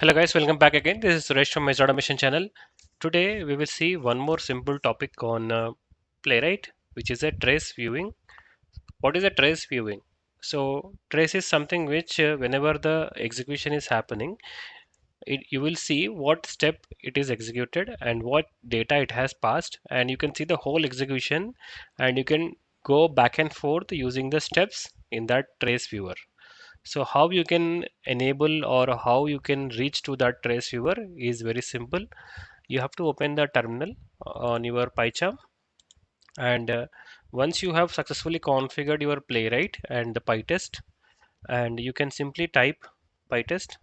Hello guys, welcome back again. This is Suresh from my Automation channel. Today we will see one more simple topic on Playwright, which is a trace viewing. What is a trace viewing? So trace is something which whenever the execution is happening, you will see what step it is executed and what data it has passed, and you can see the whole execution, and you can go back and forth using the steps in that trace viewer. So how you can enable or how you can reach to that trace viewer is very simple. You have to open the terminal on your PyCharm, and once you have successfully configured your Playwright and the PyTest, and you can simply type PyTest,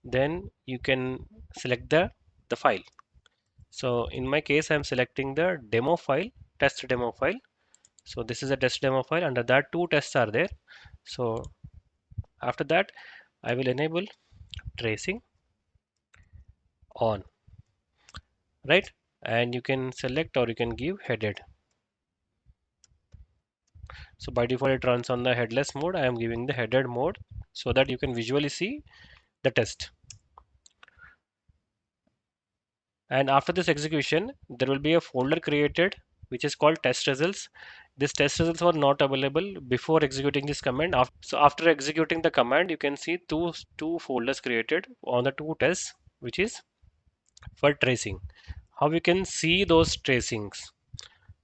then you can select the file. So in my case, I'm selecting the demo file, test demo file. So this is a test demo file. Under that, two tests are there. So after that, I will enable tracing on, right? And you can select or you can give headed. So by default it runs on the headless mode. I am giving the headed mode so that you can visually see the test. And after this execution, there will be a folder created which is called test results. These test results were not available before executing this command. So after executing the command, you can see two folders created on the two tests, which is for tracing. How you can see those tracings?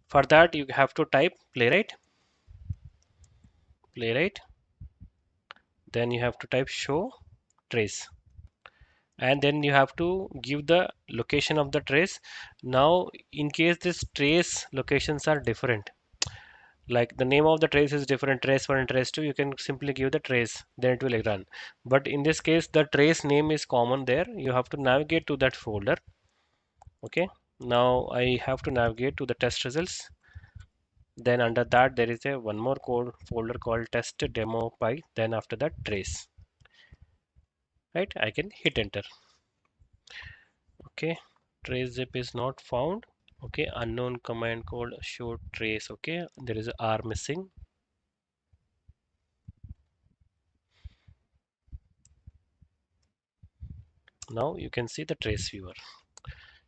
For that, you have to type playwright, then you have to type show trace, and then you have to give the location of the trace. Now in case this trace locations are different, like the name of the trace is different, trace 1 and trace 2, you can simply give the trace, then it will run. But in this case the trace name is common there. You have to navigate to that folder. Okay, now I have to navigate to the test results. Then under that there is a one more code folder called test demo py, then after that trace, right? I can hit enter. Okay, trace zip is not found. Okay, unknown command called show trace. Okay, there is a R missing. Now you can see the trace viewer.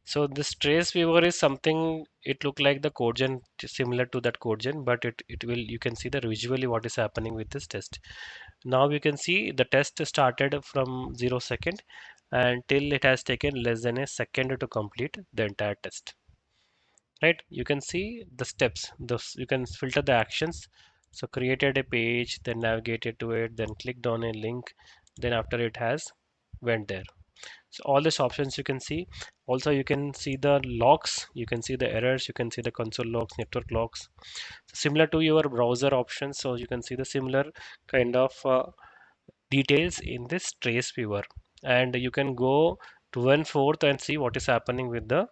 So this trace viewer is something, it look like the code gen, similar to that code gen, but it will, you can see the visually what is happening with this test. Now you can see the test started from 0 second until it has taken less than a second to complete the entire test. Right, you can see the steps, those you can filter the actions. So created a page, then navigated to it, then clicked on a link, then after it has went there. So all these options you can see. Also you can see the logs, you can see the errors, you can see the console logs, network logs, similar to your browser options. So you can see the similar kind of details in this trace viewer, and you can go to and forth and see what is happening with the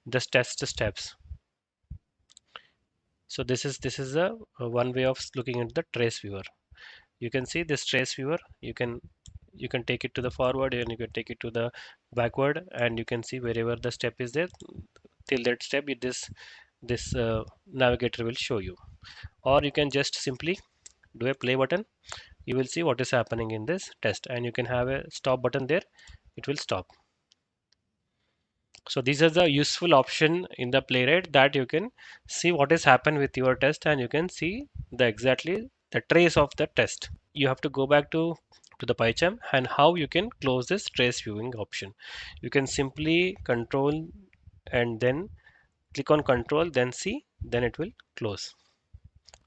this test steps. So this is a one way of looking at the trace viewer. You can see this trace viewer. You can take it to the forward and you can take it to the backward, and you can see wherever the step is there till that step this navigator will show you. Or you can just simply do a play button. You will see what is happening in this test, and you can have a stop button there. It will stop. So these are the useful option in the Playwright that you can see what has happened with your test, and you can see the exactly the trace of the test. You have to go back to the PyCharm, and how you can close this trace viewing option. You can simply control and then click on control, then C, then it will close.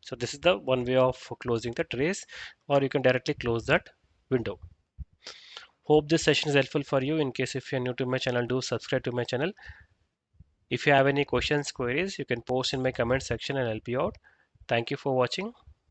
So this is the one way of closing the trace, or you can directly close that window. Hope this session is helpful for you. In case if you're new to my channel, do subscribe to my channel. If you have any questions, queries, you can post in my comment section and help you out. Thank you for watching.